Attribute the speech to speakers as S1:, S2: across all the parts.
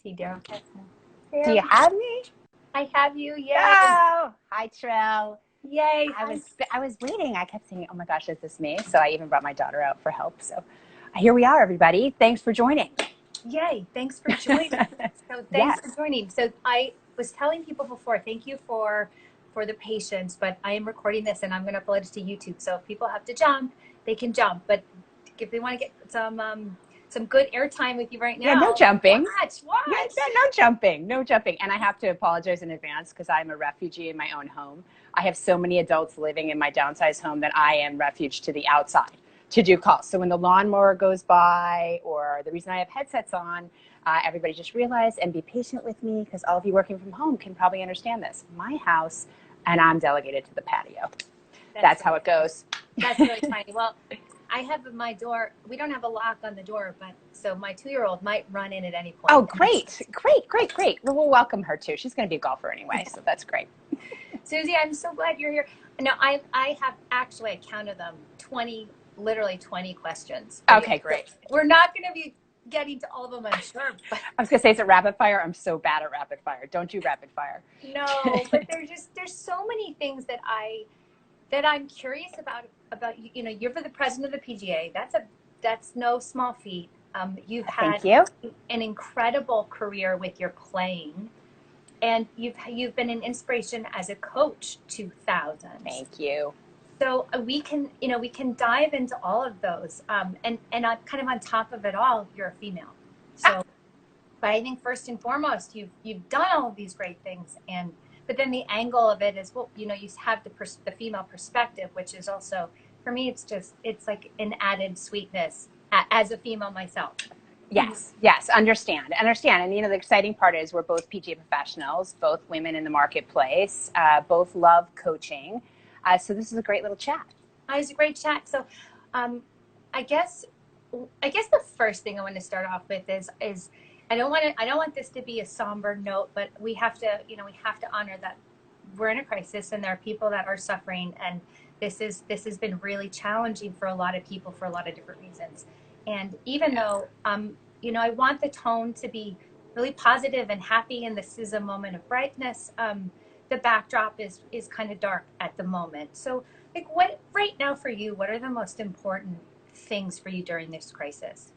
S1: See, Daryl.
S2: Do you have me?
S1: I have you. Yay!
S2: Oh, hi, Trell.
S1: Yay!
S2: I was waiting. I kept saying, "Oh my gosh, is this me?" So I even brought my daughter out for help. So here we are, everybody. Thanks for joining.
S1: Yay! Thanks for joining. So thanks for joining. So I was telling people before, thank you for the patience, but I am recording this and I'm going to upload it to YouTube. So if people have to jump, they can jump. But if they want to get some good airtime with you right now,
S2: yeah, no jumping.
S1: Watch.
S2: Yeah, no jumping, no jumping. And I have to apologize in advance because I'm a refugee in my own home. I have so many adults living in my downsized home that I am refuge to the outside to do calls. So when the lawnmower goes by, or the reason I have headsets on, everybody just realize and be patient with me, because all of you working from home can probably understand this. My house, and I'm delegated to the patio. That's how it goes.
S1: That's really funny. Well, I have my door. We don't have a lock on the door, but so my 2-year-old might run in at any point.
S2: Oh, great. Well, we'll welcome her too. She's going to be a golfer anyway, so that's great.
S1: Suzy, I'm so glad you're here. No, I have actually, I counted them, literally 20 questions.
S2: Okay, great.
S1: We're not going to be getting to all of them, I'm sure. But
S2: I was going to say it's a rapid fire. I'm so bad at rapid fire. Don't do rapid fire.
S1: No, but there's so many things that I'm curious about. You know, you're the president of the PGA. That's no small feat. You've had an incredible career with your playing, and you've been an inspiration as a coach to thousands.
S2: Thank you.
S1: So we can dive into all of those, and kind of on top of it all, you're a female. So, but I think first and foremost, you've done all of these great things, but then the angle of it is, well, you know, you have the female perspective, which is also, for me, it's like an added sweetness as a female myself.
S2: Yes, understand. And, you know, the exciting part is we're both PGA professionals, both women in the marketplace, both love coaching. So this is a great little chat.
S1: It's a great chat. So I guess the first thing I want to start off with is I don't want this to be a somber note, but we have to honor that we're in a crisis and there are people that are suffering, and this has been really challenging for a lot of people for a lot of different reasons. And even though you know, I want the tone to be really positive and happy, and this is a moment of brightness, the backdrop is kind of dark at the moment. So, like, what right now for you, what are the most important things for you during this crisis?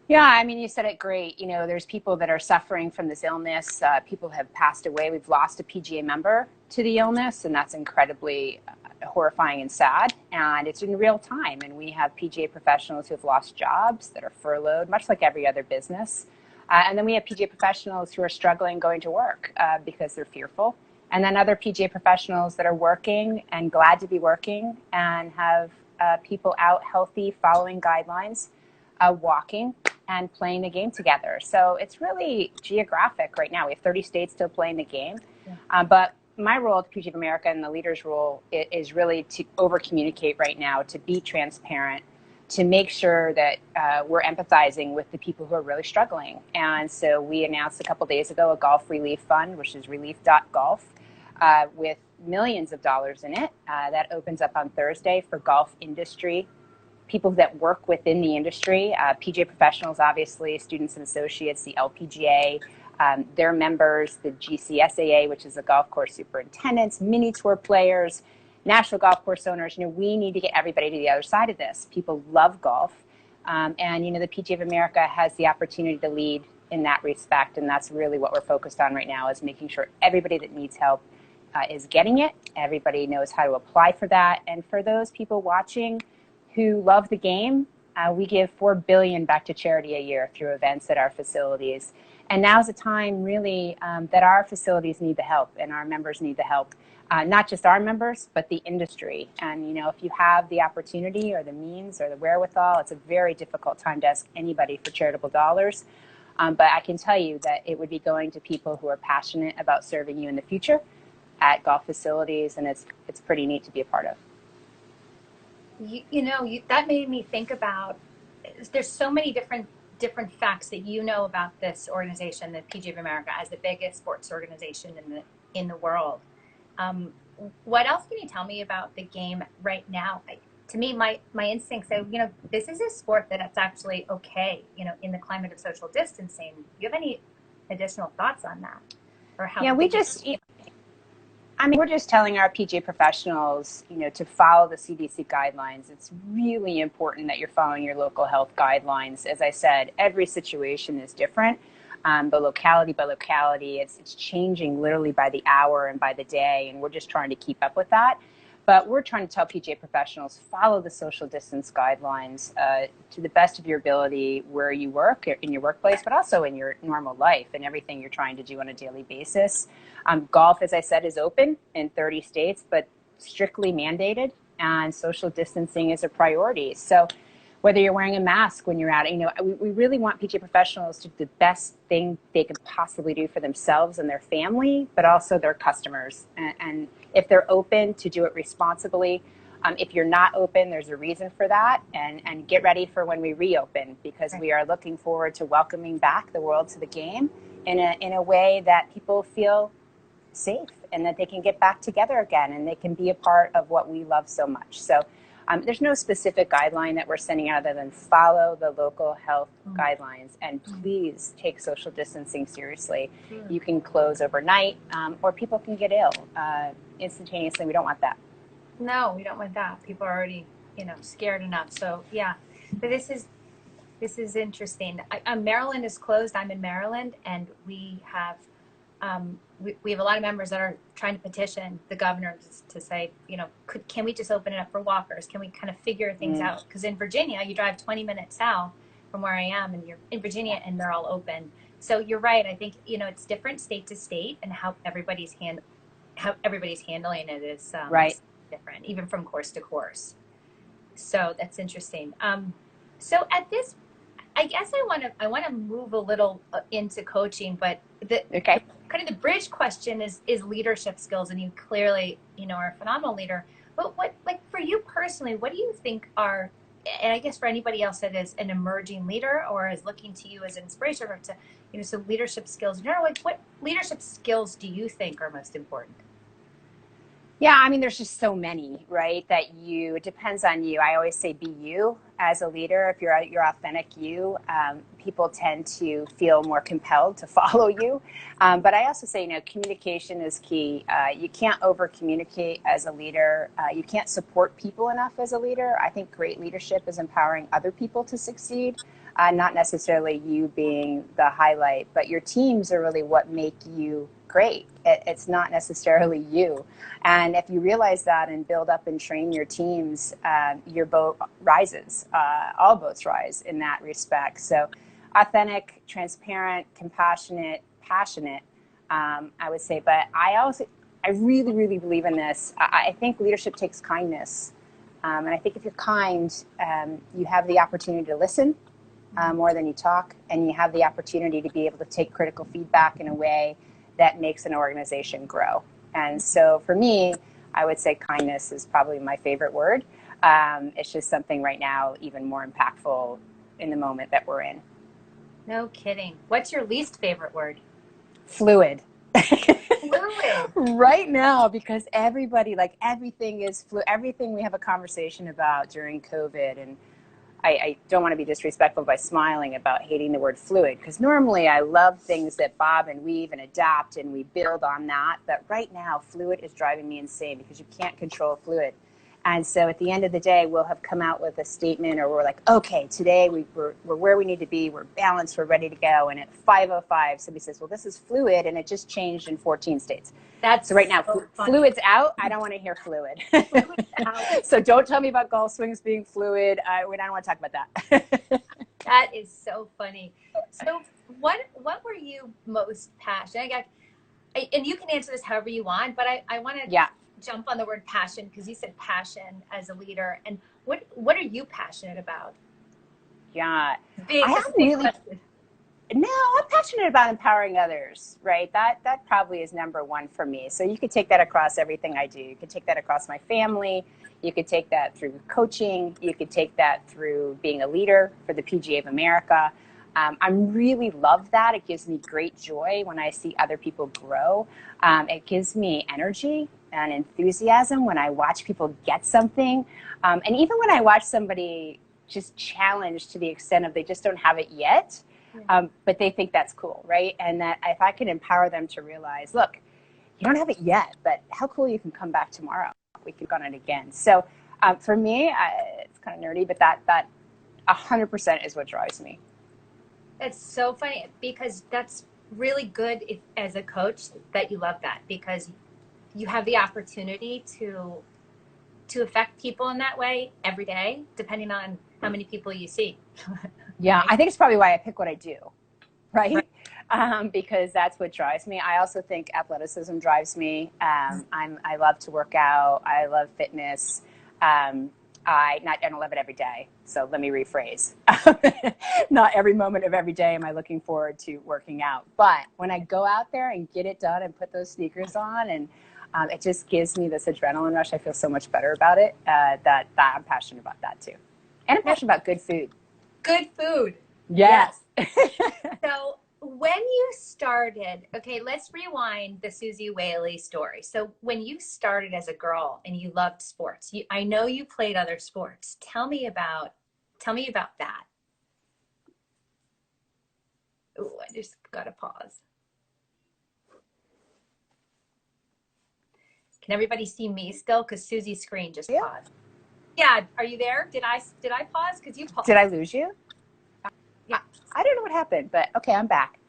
S2: Yeah, I mean, you said it great. You know, there's people that are suffering from this illness. People have passed away. We've lost a PGA member to the illness, and that's incredibly horrifying and sad. And it's in real time. And we have PGA professionals who have lost jobs, that are furloughed, much like every other business. And then we have PGA professionals who are struggling going to work because they're fearful. And then other PGA professionals that are working and glad to be working and have people out healthy, following guidelines, walking and playing the game together. So it's really geographic right now. We have 30 states still playing the game. Yeah. But my role at the PGA of America, and the leader's role, is really to over-communicate right now, to be transparent, to make sure that we're empathizing with the people who are really struggling. And so we announced a couple days ago a golf relief fund, which is relief.golf, with millions of dollars in it. That opens up on Thursday for golf industry, people that work within the industry, PGA professionals, obviously, students and associates, the LPGA, their members, the GCSAA, which is the golf course superintendents, mini tour players, national golf course owners. You know, we need to get everybody to the other side of this. People love golf. And, you know, the PGA of America has the opportunity to lead in that respect. And that's really what we're focused on right now, is making sure everybody that needs help is getting it. Everybody knows how to apply for that. And for those people watching who love the game, we give $4 billion back to charity a year through events at our facilities. And now's the time, really, that our facilities need the help and our members need the help. Not just our members, but the industry. And, you know, if you have the opportunity or the means or the wherewithal, it's a very difficult time to ask anybody for charitable dollars. But I can tell you that it would be going to people who are passionate about serving you in the future at golf facilities, and it's pretty neat to be a part of.
S1: That made me think about, there's so many different facts that you know about this organization, the PGA of America, as the biggest sports organization in the world. What else can you tell me about the game right now? To me, my instincts say, you know, this is a sport that it's actually okay, you know, in the climate of social distancing. Do you have any additional thoughts on that, or how?
S2: Yeah, we're just telling our PGA professionals, to follow the CDC guidelines. It's really important that you're following your local health guidelines. As I said, every situation is different, but locality by locality, it's changing literally by the hour and by the day, and we're just trying to keep up with that. But we're trying to tell PGA professionals, follow the social distance guidelines to the best of your ability where you work, in your workplace, but also in your normal life and everything you're trying to do on a daily basis. Golf, as I said, is open in 30 states, but strictly mandated, and social distancing is a priority. So whether you're wearing a mask when you're out, we really want PGA professionals to do the best thing they could possibly do for themselves and their family, but also their customers. And if they're open, to do it responsibly. If you're not open, there's a reason for that. And get ready for when we reopen, because we are looking forward to welcoming back the world to the game in a way that people feel safe and that they can get back together again and they can be a part of what we love so much. So there's no specific guideline that we're sending out other than follow the local health guidelines, and please take social distancing seriously. You can close overnight, or people can get ill instantaneously. We don't want that.
S1: No, we don't want that. People are already, scared enough. So yeah, but this is interesting. Maryland is closed. I'm in Maryland, and we have we have a lot of members that are trying to petition the governor to say, can we just open it up for walkers? Can we kind of figure things out? Because in Virginia, you drive 20 minutes south from where I am, and you're in Virginia, and they're all open. So you're right. I think it's different state to state, and how everybody's handling it is
S2: right.
S1: different, even from course to course. So that's interesting. So at this, I guess I want to move a little into coaching, but kind of the bridge question is leadership skills, and you clearly are a phenomenal leader. But what, like for you personally, what do you think are, and I guess for anybody else that is an emerging leader or is looking to you as an inspiration, or to so leadership skills in general, like what leadership skills do you think are most important?
S2: Yeah, I mean, there's just so many, right? It depends on you. I always say be you as a leader. If you're your authentic you, people tend to feel more compelled to follow you. But I also say, communication is key. You can't over communicate as a leader. You can't support people enough as a leader. I think great leadership is empowering other people to succeed, not necessarily you being the highlight, but your teams are really what make you great. It's not necessarily you. And if you realize that and build up and train your teams, your boat rises. All boats rise in that respect. So authentic, transparent, compassionate, passionate, I would say. But I really, really believe in this. I think leadership takes kindness. And I think if you're kind, you have the opportunity to listen more than you talk. And you have the opportunity to be able to take critical feedback in a way that makes an organization grow. And so for me, I would say kindness is probably my favorite word. It's just something right now even more impactful in the moment that we're in.
S1: No kidding. What's your least favorite word?
S2: Fluid.
S1: Fluid.
S2: Right now, because everybody, everything is fluid. Everything we have a conversation about during COVID, and I don't want to be disrespectful by smiling about hating the word fluid, because normally I love things that bob and weave and adapt and we build on that. But right now, fluid is driving me insane because you can't control fluid. And so at the end of the day, we'll have come out with a statement, or we're like, okay, today we're where we need to be. We're balanced. We're ready to go. And at 5:05, somebody says, well, this is fluid, and it just changed in 14 states. So right now, fluid's out. I don't want to hear fluid. So don't tell me about golf swings being fluid. I don't want to talk about that.
S1: That is so funny. So what were you most passionate? And you can answer this however you want, but I want to jump on the word passion, because you said passion as a leader. And what are you passionate about?
S2: Yeah.
S1: No,
S2: I'm passionate about empowering others, right? That probably is number one for me. So you could take that across everything I do. You could take that across my family. You could take that through coaching. You could take that through being a leader for the PGA of America. I really love that. It gives me great joy when I see other people grow. It gives me energy and enthusiasm when I watch people get something. And even when I watch somebody just challenged to the extent of they just don't have it yet, But they think that's cool, right? And that if I can empower them to realize, look, you don't have it yet, but how cool you can come back tomorrow. We can go on it again. So for me, it's kind of nerdy, but that 100% is what drives me.
S1: It's so funny because that's really good as a coach that you love that, because you have the opportunity to affect people in that way every day, depending on how many people you see.
S2: Yeah, I think it's probably why I pick what I do, right? Because that's what drives me. I also think athleticism drives me. I love to work out. I love fitness. I don't love it every day. So let me rephrase. Not every moment of every day am I looking forward to working out. But when I go out there and get it done and put those sneakers on, and it just gives me this adrenaline rush, I feel so much better about it, that I'm passionate about that too. And I'm passionate about good food.
S1: Good food.
S2: Yes.
S1: So when you started, okay, let's rewind the Suzy Whaley story. So when you started as a girl and you loved sports, I know you played other sports. Tell me about that. Oh, I just got to pause. Can everybody see me still? Because Suzy's screen just paused. Yeah, are you there? Did I pause? Because you paused.
S2: Did I lose you?
S1: Yeah.
S2: I don't know what happened, but okay, I'm back.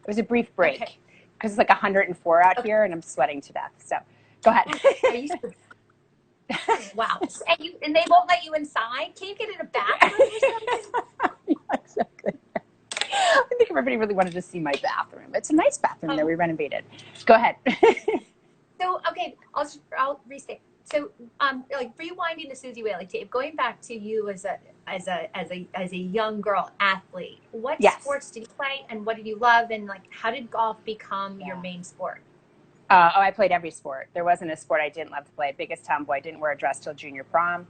S2: It was a brief break because it's like 104 out here and I'm sweating to death. So go ahead.
S1: Wow. And they won't let you inside? Can you get in a bathroom or something?
S2: Yeah, exactly. I think everybody really wanted to see my bathroom. It's a nice bathroom that we renovated. Go ahead.
S1: So, okay, I'll restate. So, like rewinding the Suzy Whaley tape, going back to you as a young girl athlete, what sports did you play and what did you love, and like how did golf become your main sport?
S2: I played every sport. There wasn't a sport I didn't love to play. Biggest tomboy, didn't wear a dress till junior prom.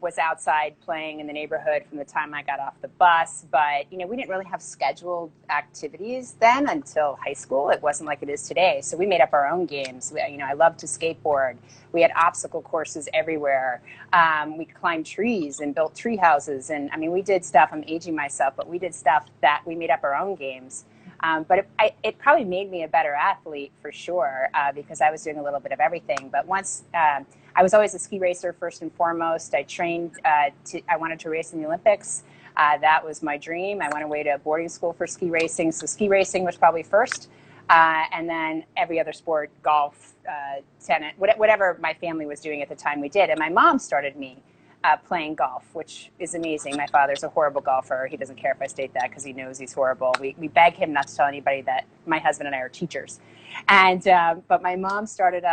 S2: Was outside playing in the neighborhood from the time I got off the bus. But, we didn't really have scheduled activities then until high school. It wasn't like it is today. So we made up our own games. I loved to skateboard. We had obstacle courses everywhere. We climbed trees and built tree houses. And, we did stuff. I'm aging myself, but we did stuff that we made up our own games. But it probably made me a better athlete for sure, because I was doing a little bit of everything. But once I was always a ski racer first and foremost. I trained I wanted to race in the Olympics. That was my dream. I went away to boarding school for ski racing. So ski racing was probably first. And then every other sport, golf, tennis, whatever my family was doing at the time we did. And my mom started me playing golf, which is amazing. My father's a horrible golfer. He doesn't care if I state that because he knows he's horrible. We beg him not to tell anybody that my husband and I are teachers. And but my mom started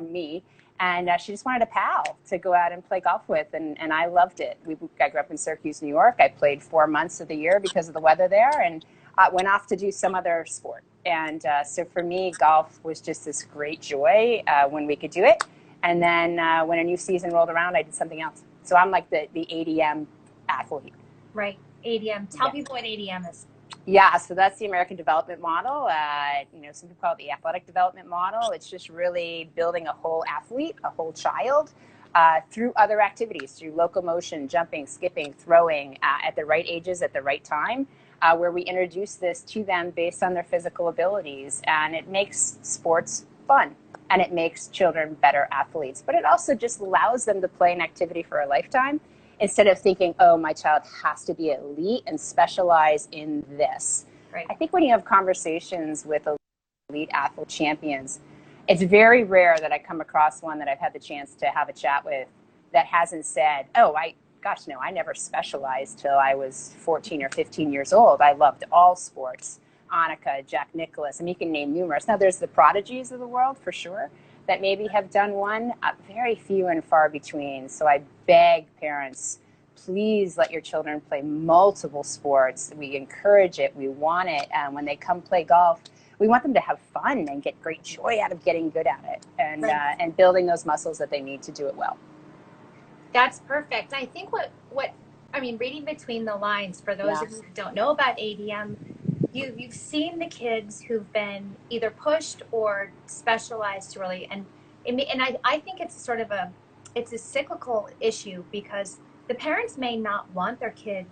S2: me, and she just wanted a pal to go out and play golf with, and I loved it. I grew up in Syracuse, New York. I played 4 months of the year because of the weather there, and went off to do some other sport. And so for me, golf was just this great joy when we could do it. And then when a new season rolled around, I did something else. So I'm like the ADM athlete.
S1: Right, ADM. Tell people what ADM is.
S2: Yeah, so that's the American Development Model. Some people call it the Athletic Development Model. It's just really building a whole athlete, a whole child, through other activities, through locomotion, jumping, skipping, throwing, at the right ages, at the right time, where we introduce this to them based on their physical abilities. And it makes sports fun, and it makes children better athletes. But it also just allows them to play an activity for a lifetime, instead of thinking, oh, my child has to be elite and specialize in this.
S1: Right.
S2: I think when you have conversations with elite athlete champions, it's very rare that I come across one that I've had the chance to have a chat with that hasn't said, oh, I never specialized till I was 14 or 15 years old. I loved all sports. Annika, Jack Nicklaus, and you can name numerous. Now, there's the prodigies of the world, for sure, that maybe have done one, very few and far between. So I beg parents, please let your children play multiple sports. We encourage it. We want it. And when they come play golf, we want them to have fun and get great joy out of getting good at it, and building those muscles that they need to do it well.
S1: That's perfect. I think reading between the lines, for those of you who don't know about ADM, you've seen the kids who've been either pushed or specialized really, and I think it's sort of a cyclical issue, because the parents may not want their kid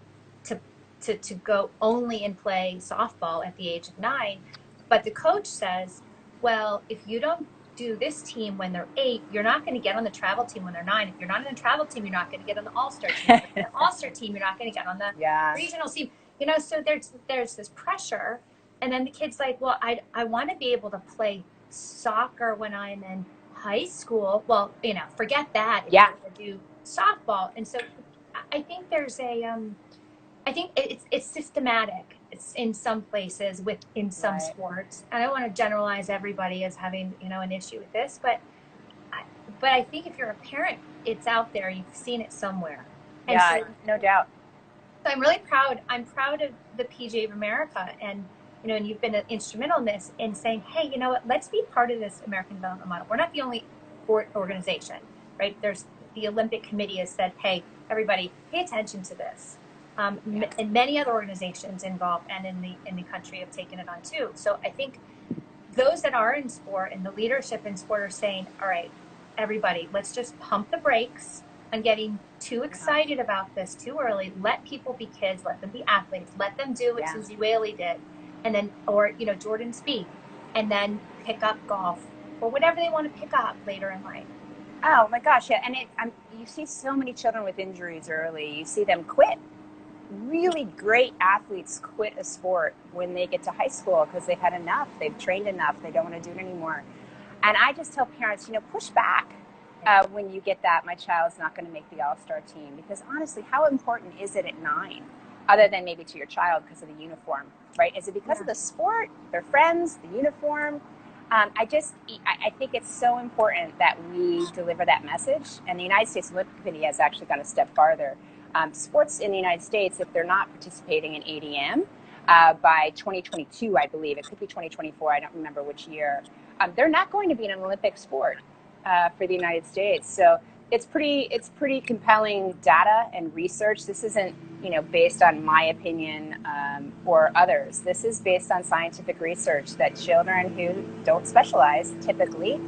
S1: to go only and play softball at the age of 9. But the coach says, well, if you don't do this team when they're 8, you're not going to get on the travel team when they're 9. If you're not on the travel team, you're not going to get on the all-star team. The all-star team, you're not going to get on the regional team. You know, so there's this pressure. And then the kid's like, well, I want to be able to play soccer when I'm in high school. Well, you know, forget that. If you're going to do softball. And so I think there's I think it's systematic. It's in some places in some sports. I don't want to generalize everybody as having, you know, an issue with this, but I think if you're a parent, it's out there. You've seen it somewhere. And so,
S2: no doubt.
S1: So I'm really proud. I'm proud of the PGA of America, and you know, and you've been instrumental in this, in saying, hey, you know what? Let's be part of this American development model. We're not the only sport organization, right? There's the Olympic Committee has said, hey, everybody, pay attention to this. And many other organizations involved and in the country have taken it on too. So I think those that are in sport and the leadership in sport are saying, all right, everybody, let's just pump the brakes on getting too excited about this too early. Let people be kids, let them be athletes, let them do what Suzy Whaley did, and then, or, you know, Jordan Spieth, and then pick up golf or whatever they want to pick up later in life.
S2: Oh my gosh, yeah. And you see so many children with injuries early. You see them quit. Really great athletes quit a sport when they get to high school because they've had enough, they've trained enough, they don't want to do it anymore. And I just tell parents, you know, push back when you get that my child's not going to make the all-star team, because honestly, how important is it at 9, other than maybe to your child because of the uniform, right? Is it because of the sport, their friends, the uniform? I think it's so important that we deliver that message. And the United States Olympic Committee has actually gone a step farther. Sports in the United States, if they're not participating in ADM by 2022, I believe, it could be 2024, I don't remember which year, they're not going to be an Olympic sport for the United States. So it's pretty compelling data and research. This isn't, you know, based on my opinion or others. This is based on scientific research that children who don't specialize typically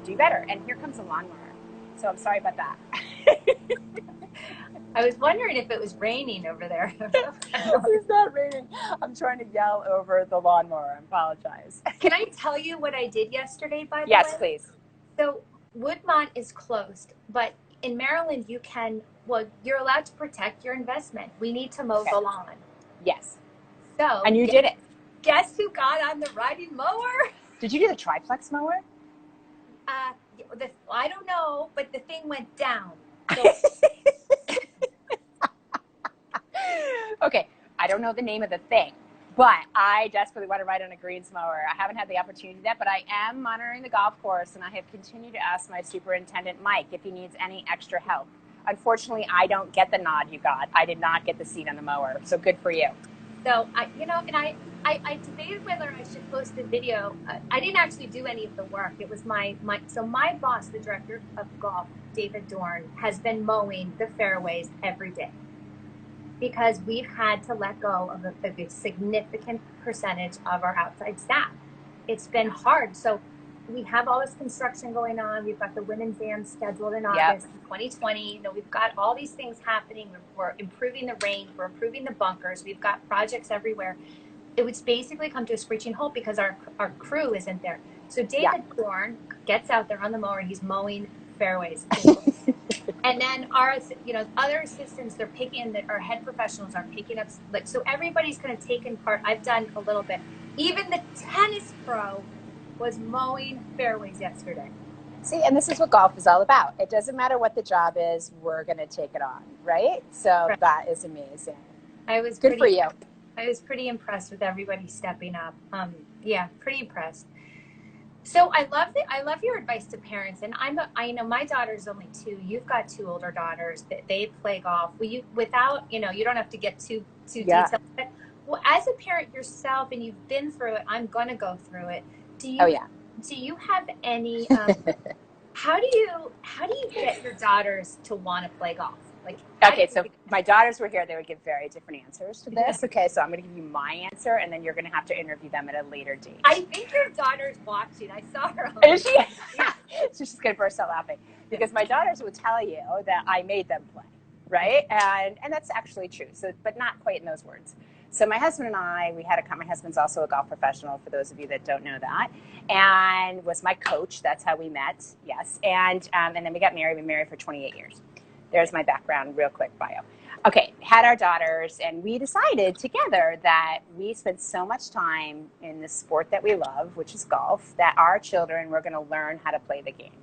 S2: do better. And here comes a lawnmower. So I'm sorry about that.
S1: I was wondering if it was raining over there.
S2: It's not raining. I'm trying to yell over the lawnmower. I apologize.
S1: Can I tell you what I did yesterday, by the way?
S2: Yes, please.
S1: So Woodmont is closed, but in Maryland you're allowed to protect your investment. We need to mow the lawn.
S2: Yes.
S1: So
S2: and you did it.
S1: Guess who got on the riding mower?
S2: Did you do the triplex mower?
S1: I don't know, but the thing went down. So
S2: okay, I don't know the name of the thing, but I desperately want to ride on a greens mower. I haven't had the opportunity to do that, but I am monitoring the golf course, and I have continued to ask my superintendent, Mike, if he needs any extra help. Unfortunately, I don't get the nod you got. I did not get the seat on the mower, so good for you.
S1: So, I debated whether I should post a video. I didn't actually do any of the work. It was my boss, the director of golf, David Dorn, has been mowing the fairways every day, because we've had to let go of a significant percentage of our outside staff. It's been hard. So we have all this construction going on. We've got the women's dam scheduled in August 2020. You know, we've got all these things happening. We're improving the range. We're improving the bunkers. We've got projects everywhere. It would basically come to a screeching halt because our crew isn't there. So David Dorn gets out there on the mower and he's mowing fairways. And then our, you know, other assistants, they're picking, our head professionals are picking up, like, so everybody's kind of taken part. I've done a little bit. Even the tennis pro was mowing fairways yesterday.
S2: See, and this is what golf is all about. It doesn't matter what the job is, we're going to take it on, right? So that is amazing. Good for you.
S1: I was pretty impressed with everybody stepping up. Yeah, pretty impressed. So I love your advice to parents, and I know my daughter's only 2. You've got 2 older daughters that they play golf. You don't have to get too detailed. But, well, as a parent yourself, and you've been through it, I'm gonna go through it. Do you have any? How do you get your daughters to want to play golf?
S2: Okay, so my daughters were here, they would give very different answers to this. Okay, so I'm going to give you my answer, and then you're going to have to interview them at a later date.
S1: I think your daughter's watching. I saw her.
S2: Is she? So she's going to burst out laughing. Because my daughters would tell you that I made them play. right? And that's actually true. So, but not quite in those words. So my husband and I, my husband's also a golf professional, for those of you that don't know that, and was my coach. That's how we met, yes. And then we got married. We were married for 28 years. There's my background, real quick bio. Okay, had our daughters, and we decided together that we spent so much time in the sport that we love, which is golf, that our children were going to learn how to play the game.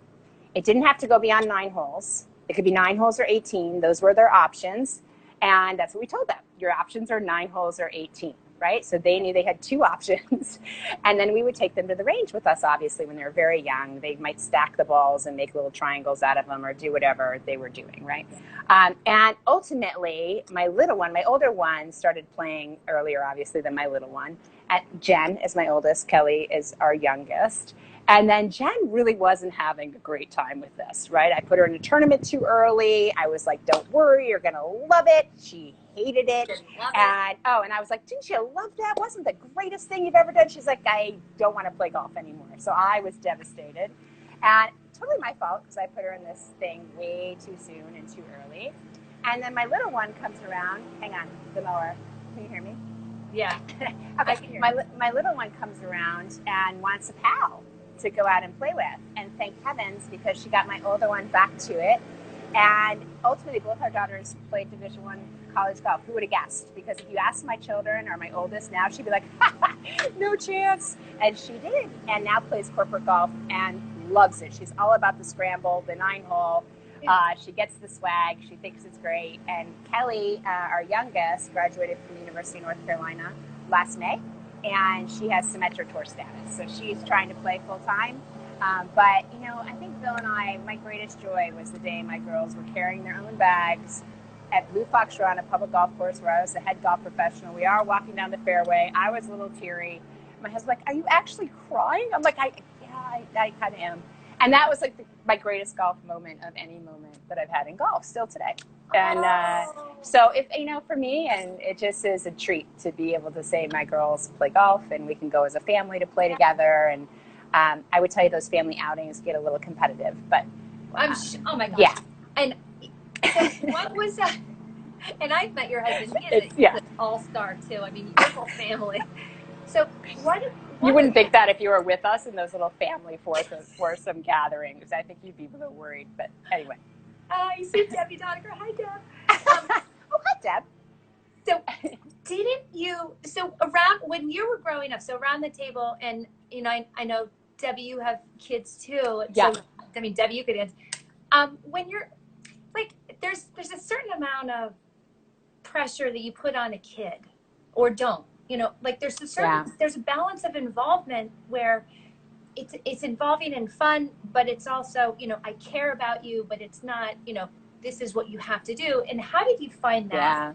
S2: It didn't have to go beyond 9 holes. It could be 9 holes or 18. Those were their options. And that's what we told them. Your options are 9 holes or 18, right? So they knew they had 2 options. And then we would take them to the range with us, obviously, when they were very young. They might stack the balls and make little triangles out of them or do whatever they were doing, right? And ultimately, my older one, started playing earlier, obviously, than my little one. Jen is my oldest. Kelly is our youngest. And then Jen really wasn't having a great time with this, right? I put her in a tournament too early. I was like, don't worry, you're going to love it. She hated it. And I was like, didn't you love that? Wasn't the greatest thing you've ever done? She's like, I don't want to play golf anymore. So I was devastated. And totally my fault, because I put her in this thing way too soon and too early. And then my little one comes around. Hang on, the mower. Can you hear me?
S1: Yeah.
S2: Okay. My little one comes around and wants a pal to go out and play with. And thank heavens, because she got my older one back to it. And ultimately, both our daughters played Division I college golf. Who would have guessed? Because if you ask my children or my oldest now, she'd be like, no chance. And she did. And now plays corporate golf and loves it. She's all about the scramble, the 9-hole. She gets the swag. She thinks it's great. And Kelly, our youngest, graduated from the University of North Carolina last May. And she has Symetra Tour status. So she's trying to play full time. But, I think Bill and I, my greatest joy was the day my girls were carrying their own bags at Blue Fox Run, a public golf course where I was the head golf professional. We are walking down the fairway. I was a little teary. My husband's like, are you actually crying? I'm like, I kind of am. And that was like my greatest golf moment of any moment that I've had in golf still today. And so if, for me, and it just is a treat to be able to say my girls play golf and we can go as a family to play together. And I would tell you those family outings get a little competitive, but
S1: oh my gosh.
S2: Yeah.
S1: And so what was that? And I've met your husband. He's an all-star too. I mean, your whole family. So what
S2: you wouldn't think that if you were with us in those little family foursome gatherings. I think you'd be a little worried, but anyway.
S1: You see Debbie Doniger. Hi, Deb.
S2: Oh, hi, Deb.
S1: So around when you were growing up, so around the table, and I know Debbie, you have kids too.
S2: Yeah.
S1: So, I mean, Debbie, you could answer. When you're like, there's a certain amount of pressure that you put on a kid, or don't. Like there's a balance of involvement where it's involving in fun, but it's also, I care about you, but it's not, this is what you have to do. And how did you find that?
S2: Yeah.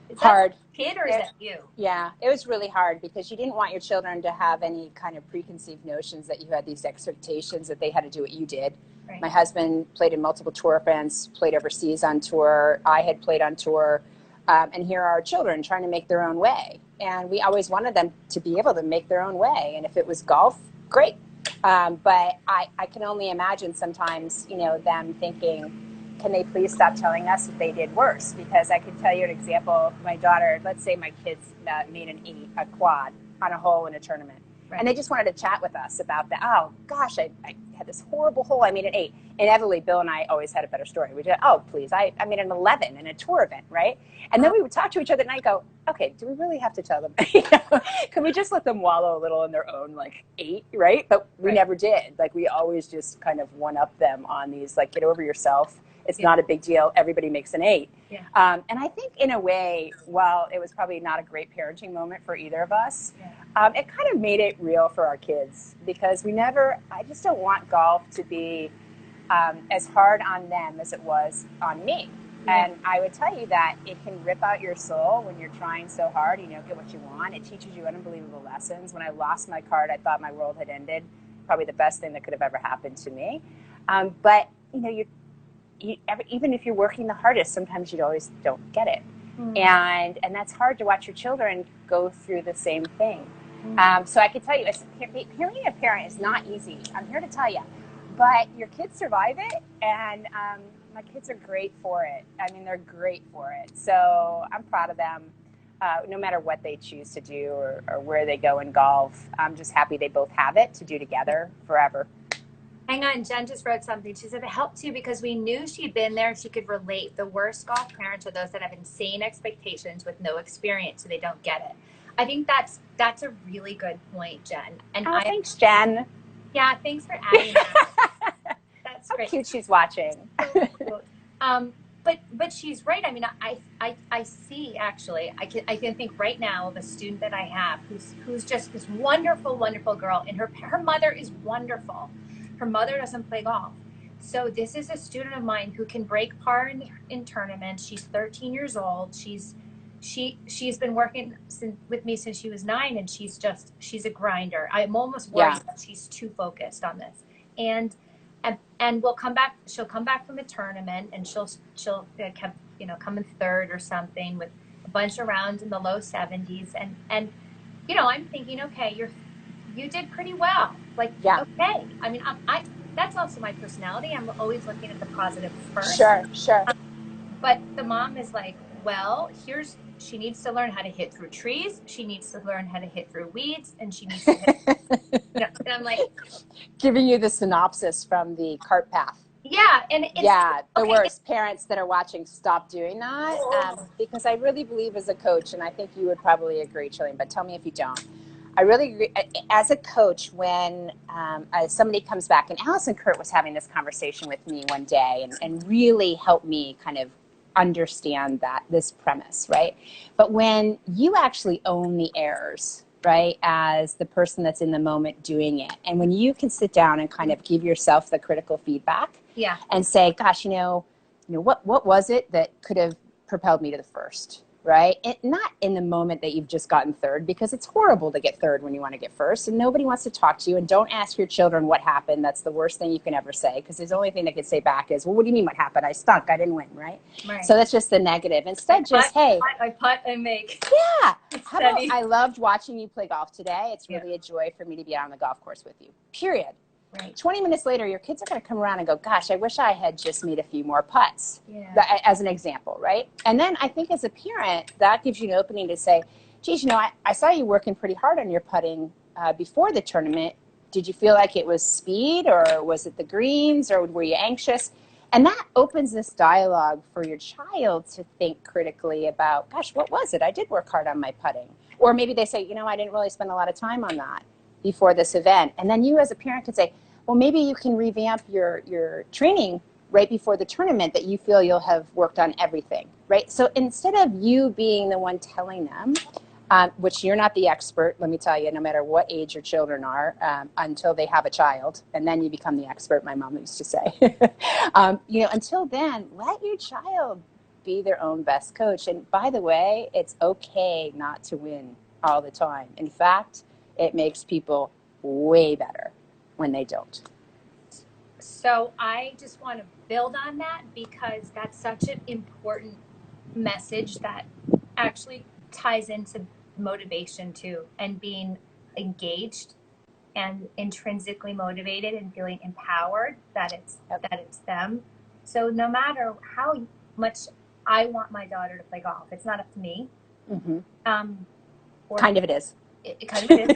S1: Is
S2: hard.
S1: That kid or is that you?
S2: Yeah, it was really hard because you didn't want your children to have any kind of preconceived notions that you had these expectations that they had to do what you did. Right. My husband played in multiple tour events, played overseas on tour. I had played on tour. And here are our children trying to make their own way. And we always wanted them to be able to make their own way. And if it was golf, great. But I can only imagine sometimes, them thinking, can they please stop telling us that they did worse? Because I could tell you an example. My daughter, let's say my kids made an 8, a quad on a hole in a tournament. Right. And they just wanted to chat with us about that. Oh, gosh, I had this horrible hole. I made an 8. Inevitably, Bill and I always had a better story. We did, oh, please, I made an 11 in a tour event, right? And then we would talk to each other and I'd go, okay, do we really have to tell them? Can we just let them wallow a little in their own, 8, right? But we never did. We always just kind of one-up them on these, get over yourself. It's not a big deal. Everybody makes an 8. Yeah. And I think in a way, while it was probably not a great parenting moment for either of us, it kind of made it real for our kids because I just don't want golf to be as hard on them as it was on me. Yeah. And I would tell you that it can rip out your soul when you're trying so hard and you don't get what you want. It teaches you unbelievable lessons. When I lost my card, I thought my world had ended. Probably the best thing that could have ever happened to me. But, even if you're working the hardest, sometimes you always don't get it. Mm. And that's hard to watch your children go through the same thing. Mm. So I can tell you, hearing a parent is not easy. I'm here to tell you. But your kids survive it, and my kids are great for it. I mean, they're great for it. So I'm proud of them. No matter what they choose to do or where they go in golf, I'm just happy they both have it to do together forever.
S1: Hang on, Jen just wrote something. She said it helped too because we knew she'd been there. She could relate. The worst golf parents are those that have insane expectations with no experience, so they don't get it. I think that's a really good point, Jen. And
S2: thanks, Jen.
S1: Yeah, thanks for adding that. That's
S2: How
S1: great.
S2: cute she's watching.
S1: But she's right. I mean, I see actually. I can think right now of a student that I have who's just this wonderful, wonderful girl, and her mother is wonderful. Her mother doesn't play golf. So this is a student of mine who can break par in tournaments. She's 13 years old. She's been working with me since she was 9, and she's a grinder. I'm almost worried that she's too focused on this. And we'll come back. She'll come back from a tournament, and she'll come in third or something with a bunch of rounds in the low 70s. And I'm thinking, okay, you did pretty well. Like, okay. I mean, I that's also my personality. I'm always looking at the positive first.
S2: Sure.
S1: But the mom is like, well, she needs to learn how to hit through trees. She needs to learn how to hit through weeds, and she needs to hit. And I'm like,
S2: giving you the synopsis from the cart path.
S1: Yeah, and
S2: the worst. Parents that are watching, stop doing that, because I really believe as a coach, and I think you would probably agree, Trillian, but tell me if you don't. I really agree. As a coach, when somebody comes back, and Allison Kurt was having this conversation with me one day and really helped me kind of understand this premise, right? But when you actually own the errors, right, as the person that's in the moment doing it, and when you can sit down and kind of give yourself the critical feedback and say, gosh, what was it that could have propelled me to the first? Right? Not in the moment that you've just gotten third, because it's horrible to get third when you want to get first, and nobody wants to talk to you. And don't ask your children what happened. That's the worst thing you can ever say, because the only thing they can say back is, well, what do you mean what happened? I stunk. I didn't win, right? So that's just the negative. Instead,
S1: I putt and make.
S2: Yeah. How about, I loved watching you play golf today. It's really a joy for me to be out on the golf course with you, period.
S1: Right.
S2: 20 minutes later, your kids are going to come around and go, gosh, I wish I had just made a few more putts, as an example, right? And then I think as a parent, that gives you an opening to say, geez, I saw you working pretty hard on your putting before the tournament. Did you feel like it was speed, or was it the greens, or were you anxious? And that opens this dialogue for your child to think critically about, gosh, what was it? I did work hard on my putting. Or maybe they say, I didn't really spend a lot of time on that before this event. And then you as a parent could say, well, maybe you can revamp your training right before the tournament that you feel you'll have worked on everything, right? So instead of you being the one telling them, which you're not the expert, let me tell you, no matter what age your children are, until they have a child, and then you become the expert, my mom used to say. Until then, let your child be their own best coach. And by the way, it's okay not to win all the time. In fact, it makes people way better when they don't.
S1: So I just want to build on that, because that's such an important message that actually ties into motivation too, and being engaged and intrinsically motivated and feeling empowered that it's them. So no matter how much I want my daughter to play golf, it's not up to me.
S2: Mm-hmm.
S1: Kind
S2: of it is.
S1: It kind of is.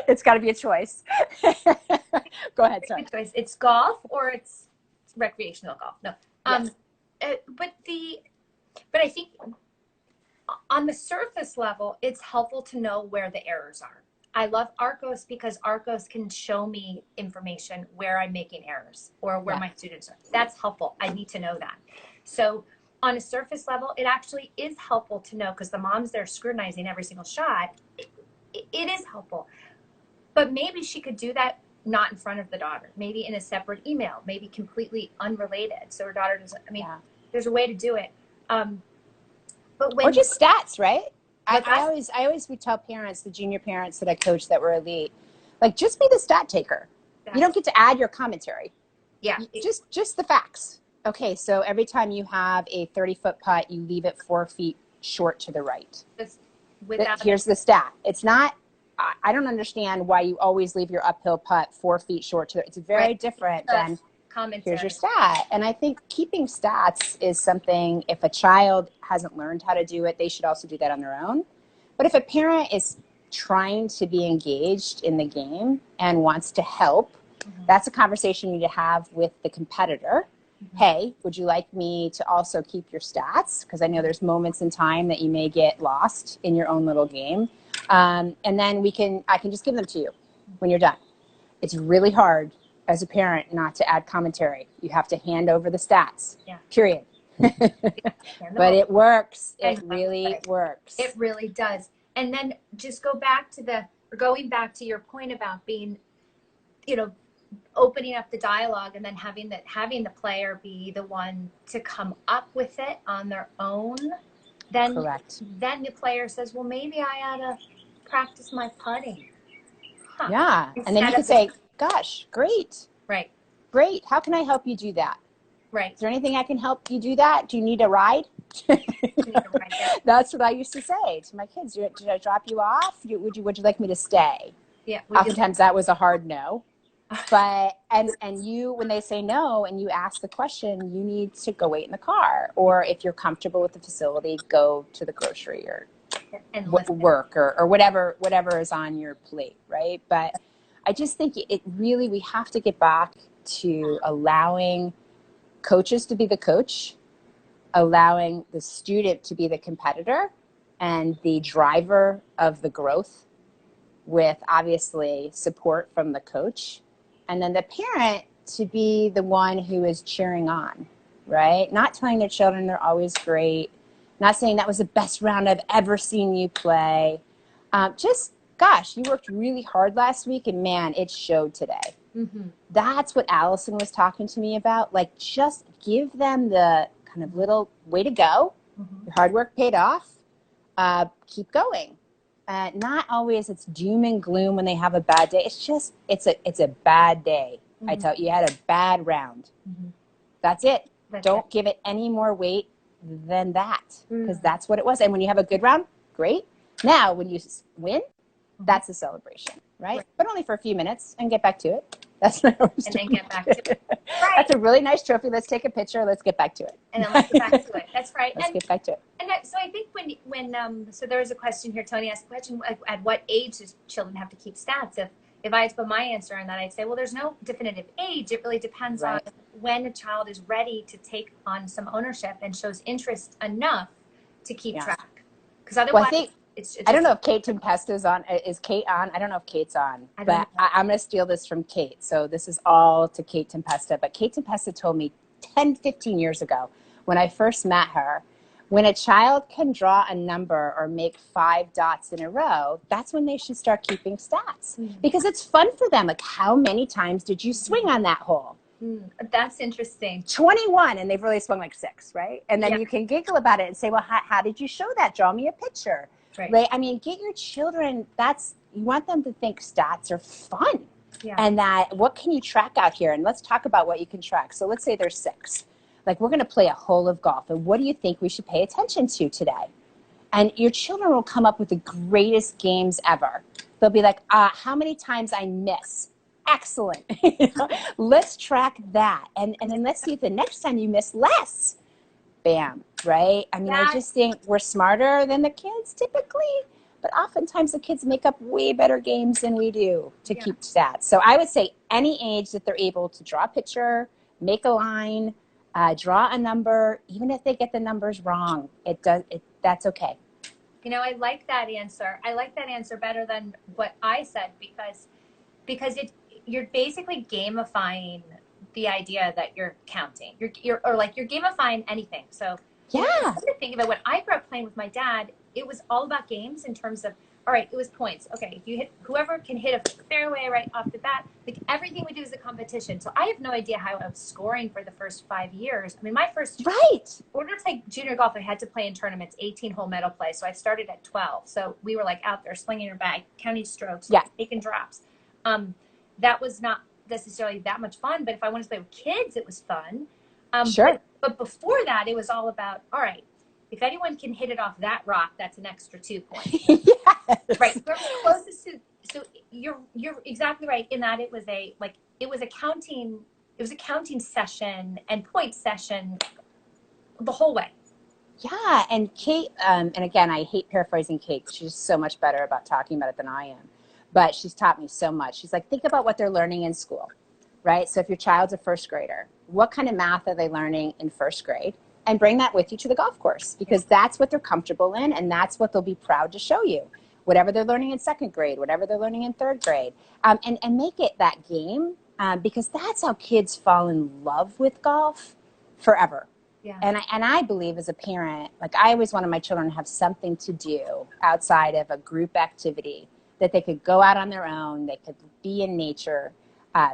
S2: It's got to be a choice. Go ahead, sorry.
S1: It's golf or it's recreational golf. No. But I think on the surface level, it's helpful to know where the errors are. I love Arcos because Arcos can show me information where I'm making errors or where my students are. That's helpful. I need to know that. So on a surface level, it actually is helpful to know, because the mom's there scrutinizing every single shot. It is helpful. But maybe she could do that not in front of the daughter, maybe in a separate email, maybe completely unrelated. So her daughter doesn't, there's a way to do it.
S2: Or just stats, right? I always would tell parents, the junior parents that I coached that were elite, like, just be the stat taker. You don't get to add your commentary.
S1: Yeah.
S2: Just the facts. Okay, so every time you have a 30-foot putt, you leave it 4 feet short to the right. Here's the stat. It's not, I don't understand why you always leave your uphill putt 4 feet short to the, it's very different than
S1: commentary.
S2: Here's your stat. And I think keeping stats is something, if a child hasn't learned how to do it, they should also do that on their own. But if a parent is trying to be engaged in the game and wants to help, that's a conversation you need to have with the competitor. Hey, would you like me to also keep your stats? Because I know there's moments in time that you may get lost in your own little game. And then I can just give them to you when you're done. It's really hard as a parent not to add commentary. You have to hand over the stats, period. But it works. It really works.
S1: It really does. And then just going back to your point about being, opening up the dialogue and then having the player be the one to come up with it on their own. Then,
S2: correct.
S1: Then the player says, well, maybe I ought to practice my putting. Huh.
S2: Yeah. And then you can say, gosh, great.
S1: Right.
S2: Great. How can I help you do that?
S1: Right.
S2: Is there anything I can help you do that? Do you need a ride? That's what I used to say to my kids. Did I drop you off? Would you like me to stay?
S1: Yeah.
S2: Oftentimes that was a hard no. But, and you, when they say no and you ask the question, you need to go wait in the car. Or if you're comfortable with the facility, go to the grocery or work or whatever is on your plate, right? But I just think we have to get back to allowing coaches to be the coach, allowing the student to be the competitor and the driver of the growth, with obviously support from the coach, and then the parent to be the one who is cheering on, right? Not telling their children they're always great, not saying that was the best round I've ever seen you play. Just, gosh, you worked really hard last week and man, it showed today. Mm-hmm. That's what Allison was talking to me about. Like, just give them the kind of little way to go. Mm-hmm. Your hard work paid off. Keep going. Not always it's doom and gloom when they have a bad day. It's just, it's a bad day. Mm-hmm. I tell you, you had a bad round. Mm-hmm. That's it. Don't give it any more weight than that, because that's what it was. And when you have a good round, great. Now, when you win, that's a celebration, right? But only for a few minutes and get back to it. That's what I was
S1: and then get back to it. Right.
S2: That's a really nice trophy. Let's take a picture. Let's get back to it.
S1: And then let's get back to it. That's right.
S2: Let's get back to it.
S1: And so I think when so there was a question here, Tony asked a question, at what age does children have to keep stats? If I had to put my answer on that, I'd say, well, there's no definitive age. It really depends on when a child is ready to take on some ownership and shows interest enough to keep track. Because otherwise, I don't know if Kate Tempesta is on. Is Kate on? I don't know if Kate's on, but I'm going to steal this from Kate. So this is all to Kate Tempesta. But Kate Tempesta told me 10, 15 years ago when I first met her, when a child can draw a number or make 5 dots in a row, that's when they should start keeping stats. Because it's fun for them. Like, how many times did you swing on that hole? That's interesting.
S2: 21, and they've really swung like 6, right? And then you can giggle about it and say, well, how did you show that? Draw me a picture. Right? I mean, get your children, you want them to think stats are fun. Yeah. And that, what can you track out here? And let's talk about what you can track. So let's say there's 6. Like, we're going to play a hole of golf. And what do you think we should pay attention to today? And your children will come up with the greatest games ever. They'll be like, how many times I miss? Excellent. Let's track that. And then let's see if the next time you miss less. Bam, right? I mean, I just think we're smarter than the kids typically, but oftentimes the kids make up way better games than we do to keep stats. So I would say any age that they're able to draw a picture, make a line, draw a number, even if they get the numbers wrong, that's okay.
S1: I like that answer. I like that answer better than what I said because you're basically gamifying the idea that you're counting. You're gamifying anything. So to think of it, when I grew up playing with my dad, it was all about games in terms of, all right, it was points. Okay, if you hit, whoever can hit a fairway right off the bat, like everything we do is a competition. So I have no idea how I was scoring for the first 5 years. I mean, my first in order to play junior golf, I had to play in tournaments, 18-hole medal play. So I started at 12. So we were like out there slinging your bag, counting strokes, taking drops. That was not necessarily that much fun, but if I wanted to play with kids, it was fun. But before that, it was all about, all right, if anyone can hit it off that rock, that's an extra 2 points. Right. Whoever's closest to, so you're exactly right in that it was a counting was a counting session and point session the whole way.
S2: Yeah, and Kate, and again, I hate paraphrasing Kate. She's so much better about talking about it than I am. But she's taught me so much. She's like, think about what they're learning in school, right? So if your child's a first grader, what kind of math are they learning in first grade? And bring that with you to the golf course, because that's what they're comfortable in, and that's what they'll be proud to show you. Whatever they're learning in second grade, whatever they're learning in third grade, and make it that game, because that's how kids fall in love with golf forever.
S1: Yeah.
S2: And I believe as a parent, like I always wanted my children to have something to do outside of a group activity, that they could go out on their own, they could be in nature,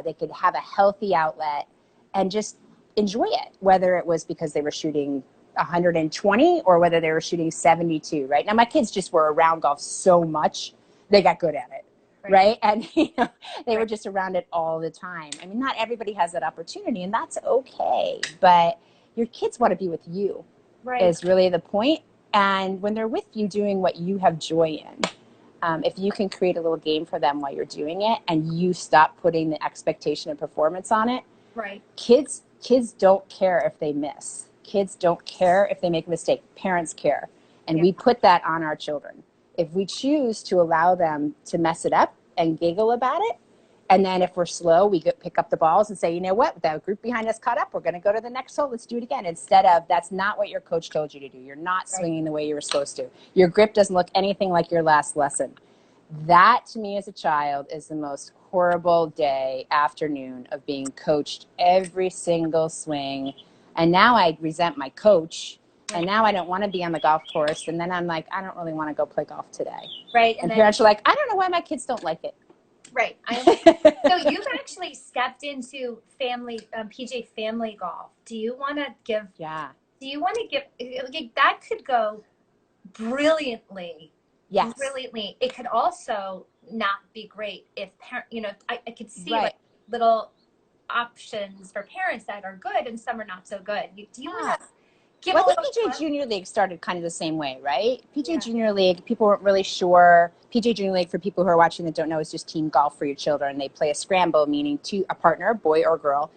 S2: they could have a healthy outlet and just enjoy it, whether it was because they were shooting 120 or whether they were shooting 72, right? Now my kids just were around golf so much, they got good at it. Right. And they were just around it all the time. I mean, not everybody has that opportunity, and that's okay. But your kids want to be with you, is really the point. And when they're with you doing what you have joy in, if you can create a little game for them while you're doing it, and you stop putting the expectation of performance on it, kids don't care if they miss. Kids don't care if they make a mistake. Parents care. And we put that on our children. If we choose to allow them to mess it up and giggle about it, and then if we're slow, we pick up the balls and say, you know what, the group behind us caught up, we're going to go to the next hole, let's do it again. Instead of, that's not what your coach told you to do. You're not swinging the way you were supposed to. Your grip doesn't look anything like your last lesson. That, to me as a child, is the most horrible afternoon of being coached every single swing. And now I resent my coach. And now I don't want to be on the golf course. And then I'm like, I don't really want to go play golf today. And parents are like, I don't know why my kids don't like it.
S1: So you've actually stepped into PGA family golf. Do you want to give?
S2: Yeah.
S1: Do you want to give? Like, that could go brilliantly.
S2: Yes.
S1: Brilliantly. It could also not be great if I could see like little options for parents that are good and some are not so good. Do you want to?
S2: Well, I think PGA Junior League started kind of the same way, right? PGA Junior League, people weren't really sure. PGA Junior League, for people who are watching that don't know, is just team golf for your children. They play a scramble, meaning a partner, boy or girl.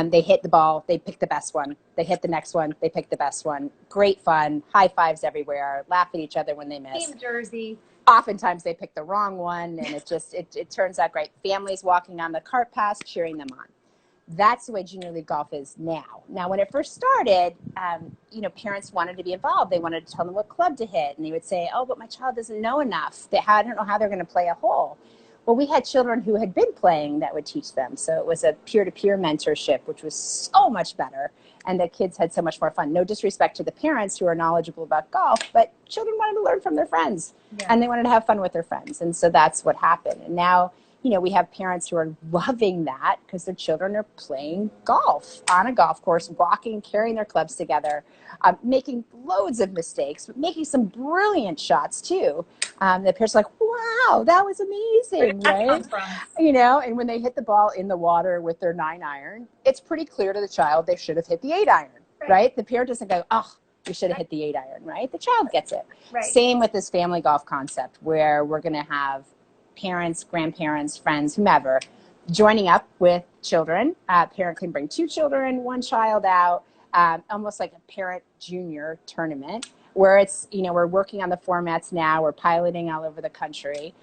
S2: They hit the ball, they pick the best one. They hit the next one, they pick the best one. Great fun, high fives everywhere, laugh at each other when they miss.
S1: Team jersey.
S2: Oftentimes they pick the wrong one, and it turns out great. Families walking on the cart path, cheering them on. That's the way Junior League golf is now. Now, when it first started, parents wanted to be involved. They wanted to tell them what club to hit. And they would say, oh, but my child doesn't know enough. I don't know how they're going to play a hole. Well, we had children who had been playing that would teach them. So it was a peer-to-peer mentorship, which was so much better. And the kids had so much more fun. No disrespect to the parents who are knowledgeable about golf, but children wanted to learn from their friends. And they wanted to have fun with their friends. And so that's what happened. And now, we have parents who are loving that because their children are playing golf on a golf course, walking, carrying their clubs together, making loads of mistakes, but making some brilliant shots too. The parents are like, wow, that was amazing, right? And when they hit the ball in the water with their 9-iron, it's pretty clear to the child they should have hit the 8-iron, right? The parent doesn't go, oh, you should have hit the 8-iron, right? The child gets it. Same with this family golf concept, where we're going to have parents, grandparents, friends, whomever, joining up with children. Parent can bring 2 children, 1 child out, almost like a parent junior tournament, where it's, we're working on the formats now, we're piloting all over the country,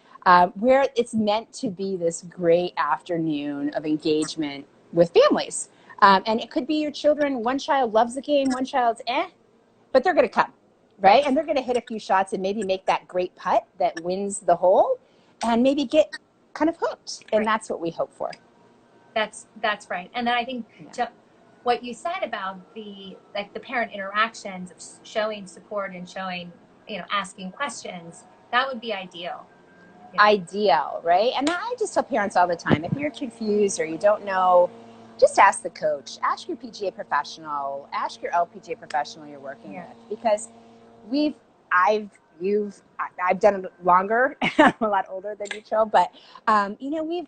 S2: where it's meant to be this great afternoon of engagement with families. And it could be your children, 1 child loves the game, 1 child's but they're going to come, right? And they're going to hit a few shots and maybe make that great putt that wins the hole, and maybe get kind of hooked. And that's what we hope for.
S1: That's right. And then I think what you said about the parent interactions of showing support and showing, asking questions, that would be ideal.
S2: Ideal, right? And I just tell parents all the time, if you're confused or you don't know, just ask the coach, ask your PGA professional, ask your LPGA professional you're working with, because I've done it longer. I'm a lot older than you, Jill, but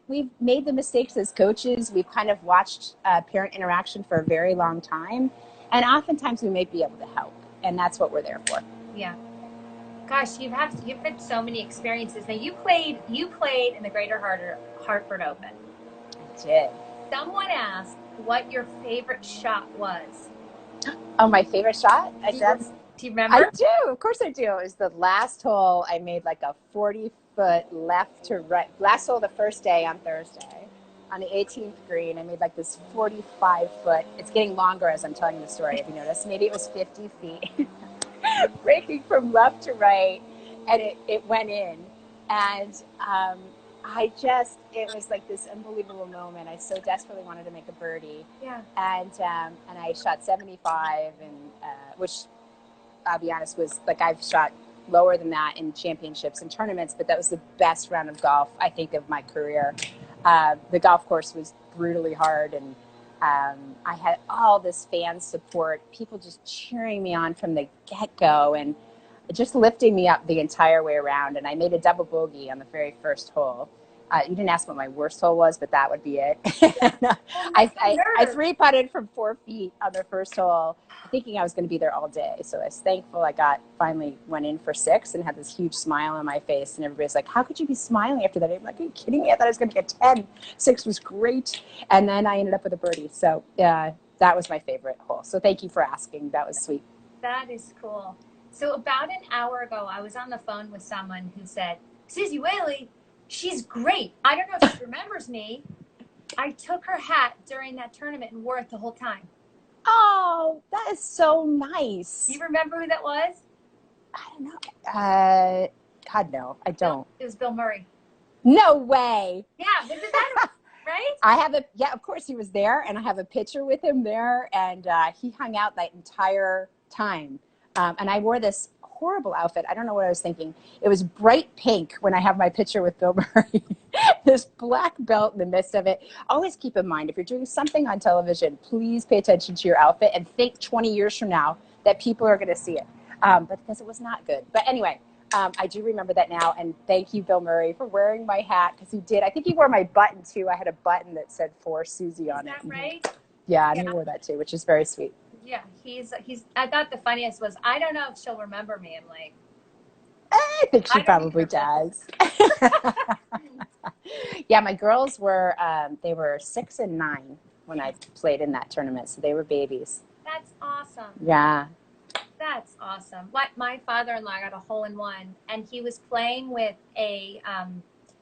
S2: we've made the mistakes as coaches. We've kind of watched parent interaction for a very long time, and oftentimes we may be able to help, and that's what we're there for.
S1: Yeah. Gosh, you've had so many experiences. Now you played in the Greater Hartford Open.
S2: I did.
S1: Someone asked what your favorite shot was.
S2: Oh, my favorite shot?
S1: Do you, do you remember?
S2: I do. Of course I do. It was the last hole. I made like a 40-foot left to right. Last hole the first day on Thursday on the 18th green. I made like this 45-foot. It's getting longer as I'm telling the story. Have you noticed? Maybe it was 50 feet. Breaking from left to right. And it went in. And it was like this unbelievable moment. I so desperately wanted to make a birdie.
S1: Yeah.
S2: And I shot 75, and which I'll be honest was like I've shot lower than that in championships and tournaments, but that was the best round of golf I think of my career. The golf course was brutally hard, and I had all this fan support, people just cheering me on from the get-go and just lifting me up the entire way around. And I made a double bogey on the very first hole. You didn't ask what my worst hole was, but that would be it. I three-putted from 4 feet on the first hole, thinking I was going to be there all day. So I was thankful I finally went in for 6 and had this huge smile on my face. And everybody's like, how could you be smiling after that? I'm like, are you kidding me? I thought I was going to get 10. 6 was great. And then I ended up with a birdie. So that was my favorite hole. So thank you for asking. That was sweet.
S1: That is cool. So about an hour ago, I was on the phone with someone who said, Suzy Whaley, she's great. I don't know if she remembers me. I took her hat during that tournament and wore it the whole time.
S2: Oh, that is so nice.
S1: Do you remember who that was?
S2: I don't know. God, no, I don't.
S1: It was Bill Murray.
S2: No way.
S1: Yeah, wasn't that right?
S2: Of course he was there, and I have a picture with him there, and he hung out that entire time. And I wore this horrible outfit. I don't know what I was thinking. It was bright pink when I have my picture with Bill Murray. This black belt in the midst of it. Always keep in mind, if you're doing something on television, please pay attention to your outfit and think 20 years from now that people are going to see it. But because it was not good. But anyway, I do remember that now. And thank you, Bill Murray, for wearing my hat, because he did. I think he wore my button, too. I had a button that said "For Suzy" on it.
S1: Is that right?
S2: Yeah, and he wore that, too, which is very sweet.
S1: Yeah, I thought the funniest was, I don't know if she'll remember me. I'm like,
S2: I think she probably does. Yeah, my girls were, they were 6 and 9 when I played in that tournament. So they were babies.
S1: That's awesome.
S2: Yeah.
S1: That's awesome. My father-in-law got a hole-in-one, and he was playing with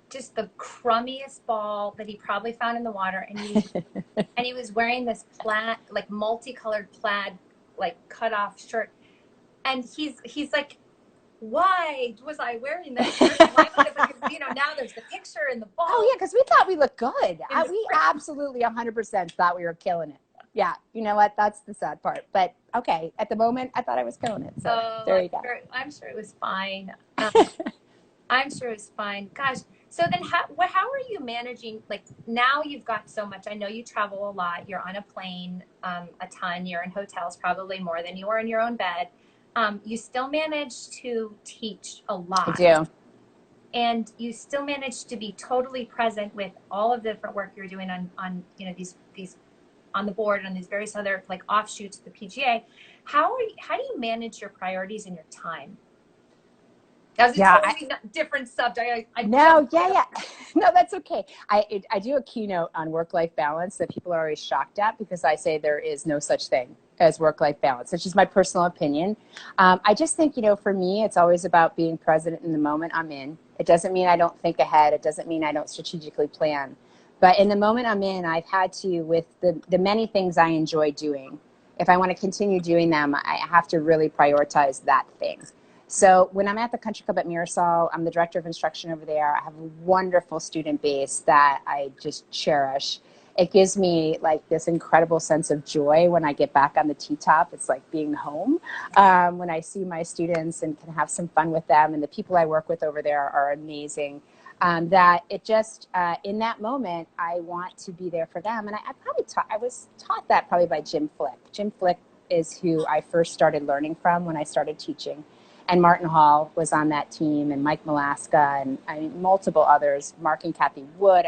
S1: just the crummiest ball that he probably found in the water, and he was wearing this plaid, like multicolored plaid, like cut off shirt, and he's like, why was I wearing that shirt? Why was it? Because now there's the picture in the ball.
S2: Oh yeah, because we thought we looked good. We absolutely 100% thought we were killing it. Yeah, you know what? That's the sad part. But okay, at the moment, I thought I was killing it. So there you go.
S1: I'm sure it was fine. I'm sure it's fine. Gosh. So then how are you managing, like, now you've got so much, I know you travel a lot, you're on a plane a ton, you're in hotels probably more than you are in your own bed. You still manage to teach a lot.
S2: I do.
S1: And you still manage to be totally present with all of the different work you're doing on these on the board and these various other like offshoots of the PGA. How do you manage your priorities and your time? That was a totally different subject.
S2: No, that's okay. I do a keynote on work-life balance that people are always shocked at, because I say there is no such thing as work-life balance. It's just my personal opinion. I just think, for me, it's always about being present in the moment I'm in. It doesn't mean I don't think ahead. It doesn't mean I don't strategically plan. But in the moment I'm in, I've had to, with the many things I enjoy doing, if I want to continue doing them, I have to really prioritize that thing. So when I'm at the Country Club at Mirasol, I'm the director of instruction over there. I have a wonderful student base that I just cherish. It gives me like this incredible sense of joy when I get back on the tee top. It's like being home when I see my students and can have some fun with them. And the people I work with over there are amazing. That it just, in that moment, I want to be there for them. And I was taught that probably by Jim Flick. Jim Flick is who I first started learning from when I started teaching. And Martin Hall was on that team, and Mike Malaska, and multiple others, Mark and Kathy Wood.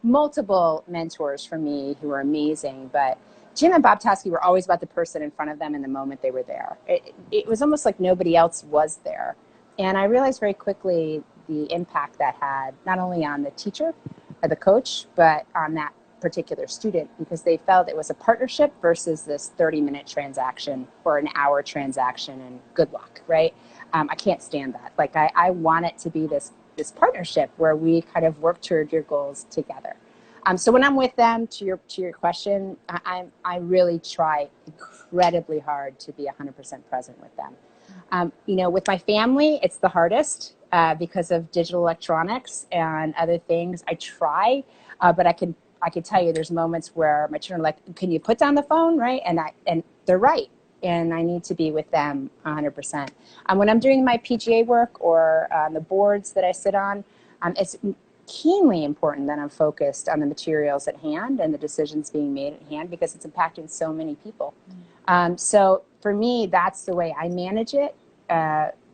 S2: Multiple mentors for me who were amazing. But Jim and Bob Toski were always about the person in front of them in the moment they were there. It was almost like nobody else was there. And I realized very quickly the impact that had, not only on the teacher or the coach, but on that particular student because they felt it was a partnership versus this 30-minute transaction or an hour transaction, and good luck, right? I can't stand that. Like I want it to be this partnership where we kind of work toward your goals together. So when I'm with them, to your question, I really try incredibly hard to be 100% present with them. With my family, it's the hardest because of digital electronics and other things. I try, but I can tell you there's moments where my children are like, can you put down the phone, right? And they're right. And I need to be with them 100%. When I'm doing my PGA work or the boards that I sit on, it's keenly important that I'm focused on the materials at hand and the decisions being made at hand because it's impacting so many people. So for me, that's the way I manage it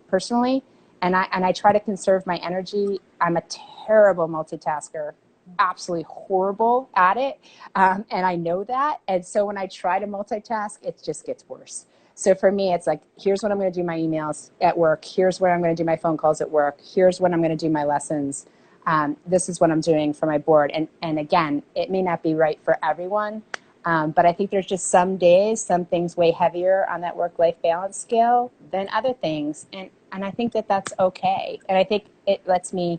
S2: personally. And I try to conserve my energy. I'm a terrible multitasker, absolutely horrible at it. And I know that. And so when I try to multitask, it just gets worse. So for me, it's like, here's when I'm going to do my emails at work. Here's when I'm going to do my phone calls at work. Here's when I'm going to do my lessons. This is what I'm doing for my board. And again, it may not be right for everyone, but I think there's just some days, some things weigh heavier on that work-life balance scale than other things. And I think that that's okay. And I think it lets me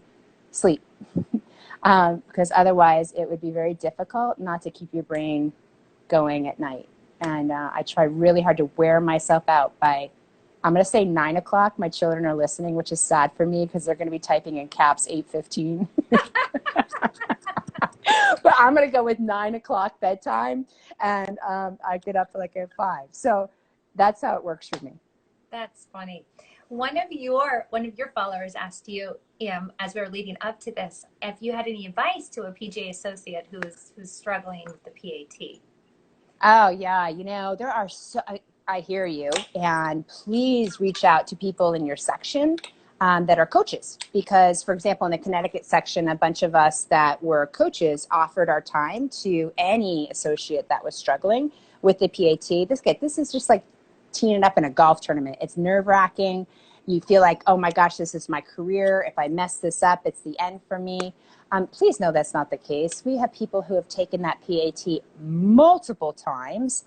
S2: sleep because otherwise it would be very difficult not to keep your brain going at night. And I try really hard to wear myself out by, I'm going to say 9 o'clock. My children are listening, which is sad for me because they're going to be typing in caps 8:15. But I'm going to go with 9 o'clock bedtime, and I get up like at 5. So that's how it works for me.
S1: That's funny. One of your followers asked you, as we were leading up to this, if you had any advice to a PGA associate who's struggling with the PAT.
S2: Oh yeah, there are I hear you, and please reach out to people in your section that are coaches, because for example, in the Connecticut section, a bunch of us that were coaches offered our time to any associate that was struggling with the PAT. This is just like teeing it up in a golf tournament. It's nerve-wracking. You feel like, oh my gosh, this is my career. If I mess this up, it's the end for me. Please know that's not the case. We have people who have taken that PAT multiple times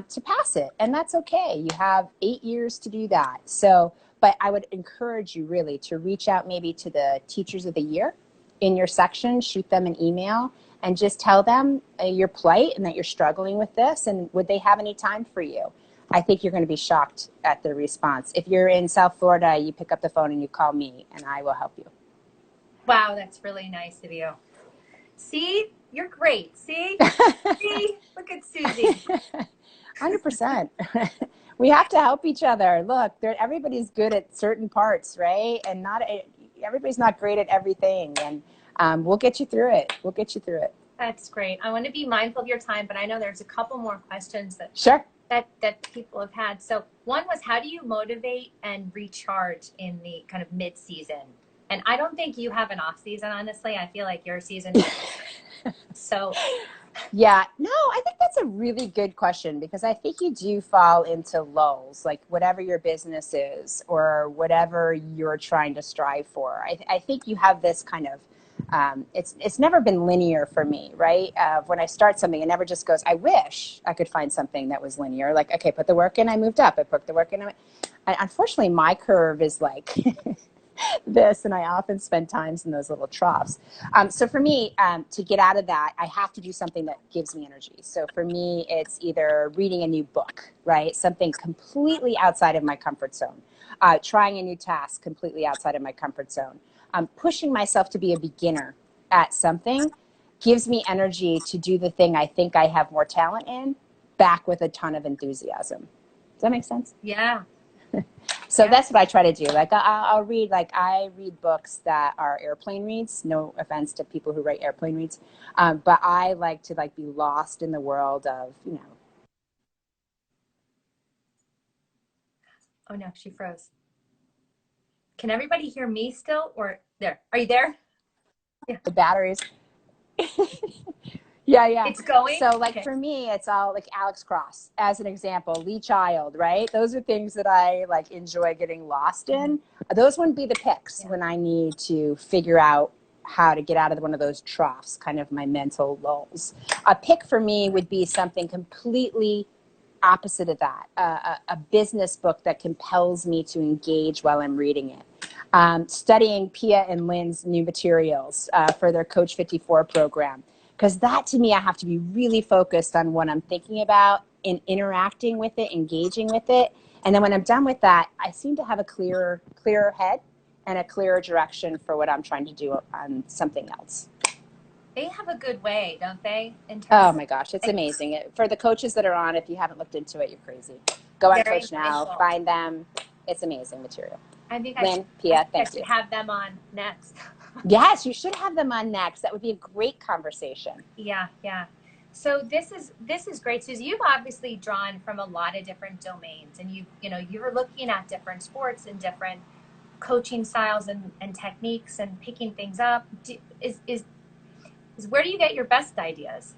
S2: to pass it, and that's okay. You have 8 years to do that. So, but I would encourage you really to reach out maybe to the teachers of the year in your section, shoot them an email, and just tell them your plight and that you're struggling with this, and would they have any time for you? I think you're going to be shocked at the response. If you're in South Florida, you pick up the phone and you call me, and I will help you.
S1: Wow, that's really nice of you. See, you're great. See, look at Suzy.
S2: 100%. We have to help each other. Look, everybody's good at certain parts, right? And everybody's not great at everything. And we'll get you through it. We'll get you through it.
S1: That's great. I want to be mindful of your time, but I know there's a couple more questions that people have had. So one was, how do you motivate and recharge in the kind of mid-season? And I don't think you have an off season, honestly. I feel like your season so.
S2: Yeah, no, I think that's a really good question, because I think you do fall into lulls, like whatever your business is or whatever you're trying to strive for. I think you have this kind of, it's never been linear for me, right? When I start something, it never just goes, I wish I could find something that was linear. Like, okay, put the work in, I moved up. I put the work in. Unfortunately, my curve is like this, and I often spend times in those little troughs. So for me, to get out of that, I have to do something that gives me energy. So for me, it's either reading a new book, right? Something completely outside of my comfort zone. Trying a new task completely outside of my comfort zone. Pushing myself to be a beginner at something gives me energy to do the thing I think I have more talent in, back with a ton of enthusiasm. Does that make sense?
S1: Yeah.
S2: So that's what I try to do. Like I read books that are airplane reads. No offense to people who write airplane reads, but I like to be lost in the world of
S1: Oh no, she froze. Can everybody hear me still? Or there? Are you there?
S2: Yeah. The batteries. Yeah.
S1: It's going.
S2: So for me, it's all like Alex Cross as an example, Lee Child, right? Those are things that I enjoy getting lost in. Those wouldn't be the picks when I need to figure out how to get out of one of those troughs, kind of my mental lulls. A pick for me would be something completely opposite of that, a business book that compels me to engage while I'm reading it. Studying Pia and Lynn's new materials for their Coach 54 program. Because that, to me, I have to be really focused on what I'm thinking about and interacting with it, engaging with it. And then when I'm done with that, I seem to have a clearer head and a clearer direction for what I'm trying to do on something else.
S1: They have a good way, don't they?
S2: Oh my gosh, it's amazing. For the coaches that are on, if you haven't looked into it, you're crazy. Go on Coach Now, find them. It's amazing material.
S1: I think
S2: Lynn, Pia, thank you.
S1: I should have them on next.
S2: Yes, you should have them on next. That would be a great conversation.
S1: Yeah, yeah. So this is great, Suzy. You've obviously drawn from a lot of different domains, and you're looking at different sports and different coaching styles and techniques and picking things up. Is where do you get your best ideas?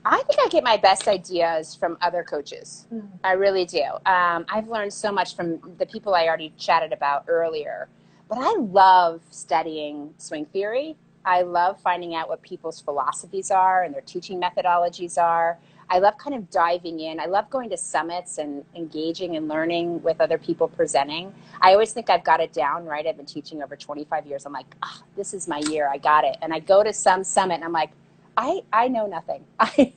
S2: I think I get my best ideas from other coaches. Mm-hmm. I really do. I've learned so much from the people I already chatted about earlier. But I love studying swing theory. I love finding out what people's philosophies are and their teaching methodologies are. I love kind of diving in. I love going to summits and engaging and learning with other people presenting. I always think I've got it down, right? I've been teaching over 25 years. I'm like, this is my year. I got it. And I go to some summit and I'm like, I know nothing. I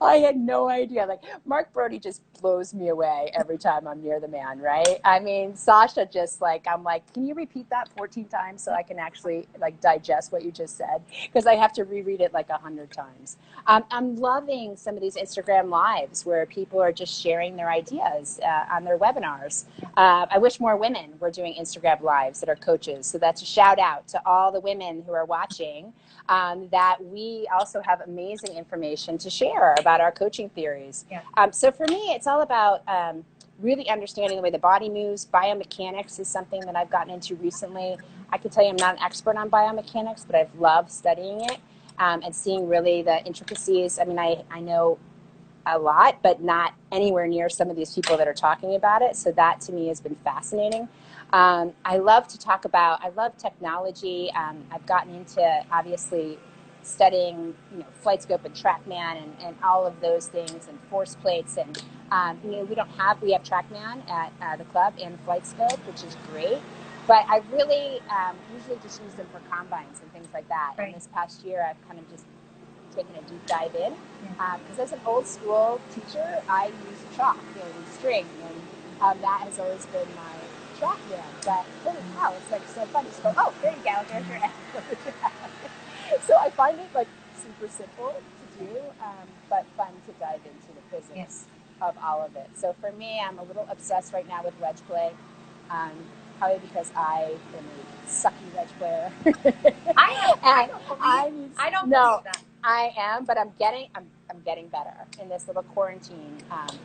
S2: had no idea. Like, Mark Brody just blows me away every time I'm near the man, right? I mean, Sasha just I'm like, can you repeat that 14 times so I can actually digest what you just said? Because I have to reread it 100 times. I'm loving some of these Instagram lives where people are just sharing their ideas on their webinars. I wish more women were doing Instagram lives that are coaches. So that's a shout out to all the women who are watching. That we also have amazing information to share about our coaching theories. Yeah. So for me, it's all about really understanding the way the body moves. Biomechanics is something that I've gotten into recently. I can tell you I'm not an expert on biomechanics, but I've loved studying it and seeing really the intricacies. I mean, I know a lot, but not anywhere near some of these people that are talking about it. So that to me has been fascinating. I love technology. I've gotten into obviously studying, flight scope and TrackMan and all of those things and force plates. And, we have TrackMan at the club and flight scope, which is great. But I really usually just use them for combines and things like that. Right. And this past year, I've kind of just taken a deep dive in. Because as an old school teacher, I use chalk and string. And that has always been my TrackMan, but holy cow, it's so fun. Just go, there you go, there's your end. So I find it super simple to do, but fun to dive into the physics of all of it. So for me, I'm a little obsessed right now with wedge play, probably because I am a sucky wedge player. I don't believe that. I am, but I'm getting better. In this little quarantine,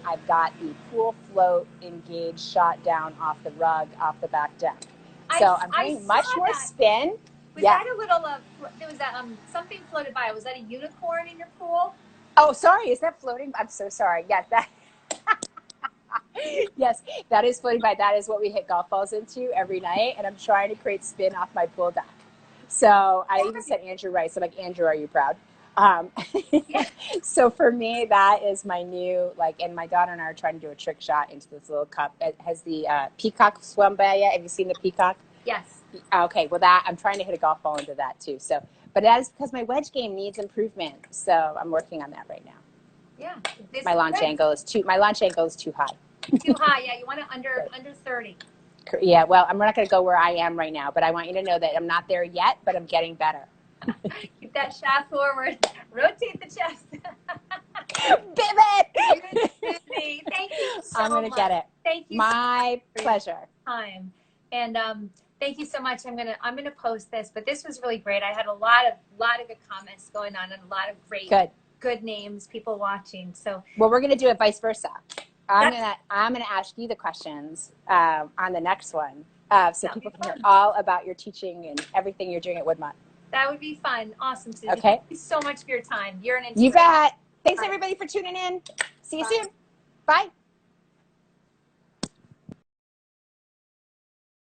S2: I've got the pool float engaged shot down off the rug, off the back deck. So I'm doing much more spin.
S1: Was that a little, there was that, something floated by. Was that a unicorn in your pool?
S2: Oh, sorry. Is that floating? I'm so sorry. Yes, yes, that is floating by. That is what we hit golf balls into every night. And I'm trying to create spin off my pool deck. So I even said Andrew Rice. I'm like, Andrew, are you proud? So for me, that is my new, and my daughter and I are trying to do a trick shot into this little cup. It has the peacock swim by yet. Have you seen the peacock?
S1: Yes.
S2: Okay, well I'm trying to hit a golf ball into that too. So, but that is because my wedge game needs improvement. So I'm working on that right now.
S1: Yeah.
S2: My launch angle is too high.
S1: Too high, yeah. You want it under 30.
S2: Yeah, well, I'm not going to go where I am right now, but I want you to know that I'm not there yet, but I'm getting better.
S1: Keep that shaft forward. Rotate the chest.
S2: Pivot!
S1: Thank you so much.
S2: I'm going to get it.
S1: Thank you.
S2: My pleasure.
S1: Time. And thank you so much. I'm gonna post this, but this was really great. I had a lot of good comments going on and a lot of great good names, people watching. So
S2: well, we're gonna do it vice versa. I'm gonna ask you the questions on the next one, so people can hear all about your teaching and everything you're doing at Woodmont.
S1: That would be fun. Awesome, Suzy.
S2: Okay.
S1: Thank you so much for your time. You're an inspiration.
S2: You bet. Thanks everybody for tuning in. See you soon. Bye.